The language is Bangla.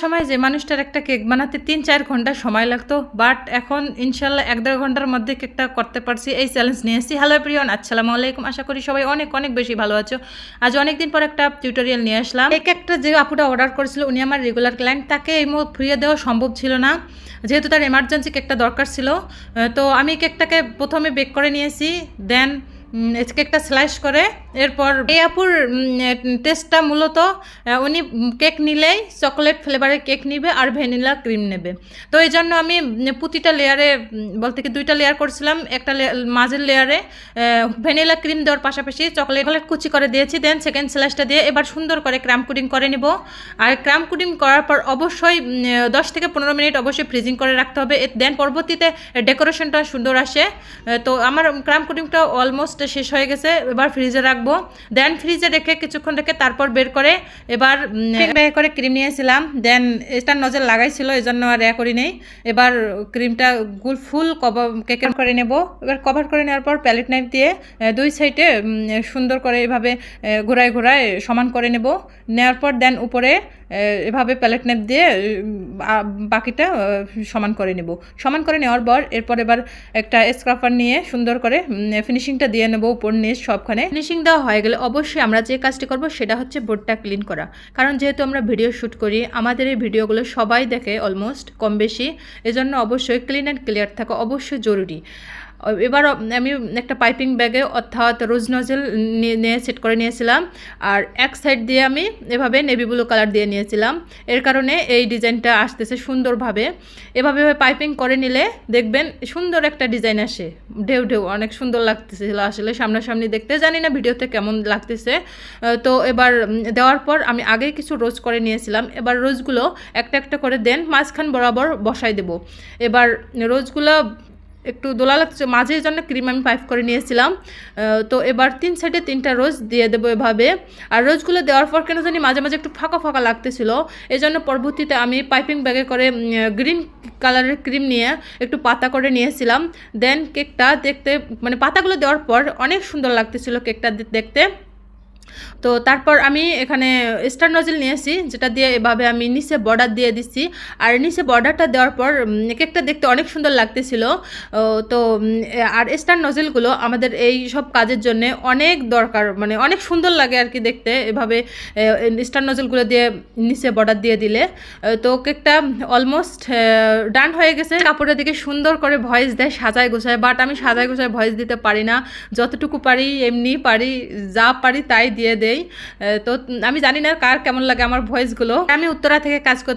সময় যে মানুষটার একটা কেক বানাতে ৩-৪ ঘন্টা সময় লাগতো, বাট এখন ইনশাল্লাহ ১-১.৫ ঘন্টার মধ্যে কেকটা করতে পারছি। এই চ্যালেঞ্জ নিয়ে এসেছি। হ্যালো এভরিওয়ান, আসসালামু আলাইকুম। আশা করি সবাই অনেক অনেক বেশি ভালো আছো। আজ অনেকদিন পর একটা টিউটোরিয়াল নিয়ে আসলাম। এই কেকটা যে আপুটা অর্ডার করেছিল উনি আমার রেগুলার ক্লায়েন্ট, তাকে এই মুহূর্তে ফ্রিয়ে দেওয়া সম্ভব ছিল না, যেহেতু তার এমার্জেন্সি কেকটা দরকার ছিল। তো আমি কেকটাকে প্রথমে বেক করে নিয়েছি, দেন কেকটা স্লাইস করে এরপর এই আপুর টেস্টটা মূলত উনি কেক নিলেই চকলেট ফ্লেভারের কেক নিবে আর ভ্যানিলা ক্রিম নেবে। তো এই জন্য আমি প্রতিটা লেয়ারে বলতে কি 2টা লেয়ার করছিলাম। একটা মাঝের লেয়ারে ভ্যানিলা ক্রিম দেওয়ার পাশাপাশি চকলেট কুচি করে দিয়েছি, দেন সেকেন্ড স্লাইসটা দিয়ে এবার সুন্দর করে ক্রাম কুডিং করে নিব। আর ক্রাম কুডিং করার পর অবশ্যই 10 থেকে 15 মিনিট অবশ্যই ফ্রিজিং করে রাখতে হবে, দেন পরবর্তীতে ডেকোরেশনটা সুন্দর আসে। তো আমার ক্রাম কুডিংটা অলমোস্ট শেষ হয়ে গেছে, এবার ফ্রিজে রাখবো। দেন ফ্রিজে রেখে কিছুক্ষণ রেখে তারপর বের করে এবার বের করে ক্রিম নিয়েছিলাম, দেন এটা নজল লাগাইছিল এই জন্য আর করি নেই। এবার ক্রিমটা ফুল কভার কেকের করে নেব। এবার কভার করে নেওয়ার পর প্যালেট নাইফ দিয়ে দুই সাইডে সুন্দর করে এভাবে ঘোরায় ঘোরায় সমান করে নেব। নেওয়ার পর দেন উপরে এভাবে প্যালেট নাইফ দিয়ে বাকিটা সমান করে নেব। সমান করে নেওয়ার পর এবার একটা স্ক্রাপার নিয়ে সুন্দর করে ফিনিশিংটা দিয়ে নেব উপর নিচ সবখানে। ফিনিশিং দেওয়া হয়ে গেলে অবশ্যই আমরা যে কাজটি করব সেটা হচ্ছে বোর্ডটা ক্লিন করা, কারণ যেহেতু আমরা ভিডিও শ্যুট করি আমাদের এই ভিডিওগুলো সবাই দেখে অলমোস্ট কম বেশি, এজন্য অবশ্যই ক্লিন অ্যান্ড ক্লিয়ার থাকা অবশ্যই জরুরি। এবার আমি একটা পাইপিং ব্যাগে অর্থাৎ রোজ নজেল নিয়ে সেট করে নিয়েছিলাম, আর এক সাইড দিয়ে আমি এভাবে নেভি ব্লু কালার দিয়ে নিয়েছিলাম। এর কারণে এই ডিজাইনটা আসতেছে সুন্দরভাবে। এভাবে পাইপিং করে নিলে দেখবেন সুন্দর একটা ডিজাইন আসে, ঢেউ ঢেউ অনেক সুন্দর লাগতেছিল আসলে সামনাসামনি দেখতে। জানি না ভিডিওতে কেমন লাগতেছে। তো এবার দেওয়ার পর আমি আগেই কিছু রোজ করে নিয়েছিলাম, এবার রোজগুলো একটা একটা করে দেন মাঝখান বরাবর বসাই দেব। এবার রোজগুলো একটু দোলা লাগছে, মাঝের জন্য ক্রিম আমি পাইপ করে নিয়েছিলাম। তো এবার 3 সাইডে 3টা রোজ দিয়ে দেবো এভাবে। আর রোজগুলো দেওয়ার পর কেন জানি মাঝে মাঝে একটু ফাঁকা ফাঁকা লাগতেছিল, এই জন্য পরবর্তীতে আমি পাইপিং ব্যাগে করে গ্রিন কালারের ক্রিম নিয়ে একটু পাতা করে নিয়েছিলাম। দেন কেকটা দেখতে মানে পাতাগুলো দেওয়ার পর অনেক সুন্দর লাগতেছিল কেকটা দেখতে। তো তারপর আমি এখানে স্টার নজেল নিয়েছি, যেটা দিয়ে এভাবে আমি নিচে বর্ডার দিয়ে দিচ্ছি। আর নিচে বর্ডারটা দেওয়ার পর কেকটা দেখতে অনেক সুন্দর লাগতেছিল। তো আর স্টার নজেলগুলো আমাদের এই সব কাজের জন্য অনেক দরকার, মানে অনেক সুন্দর লাগে আর কি দেখতে, এভাবে স্টার নজেলগুলো দিয়ে নিচে বর্ডার দিয়ে দিলে। তো কেকটা অলমোস্ট ডান হয়ে গেছে। কাপড়ের দিকে সুন্দর করে ভয়েস দেয় সাজায় গোছায়, বাট আমি সাজায় গোছায় ভয়েস দিতে পারি না, যতটুকু পারি এমনি পারি, যা পারি তাই দিয়ে দেই। তো আমি জানি না কার কেমন লাগে আমার ভয়েসগুলো। আমি উত্তরা থেকে কাজ করতে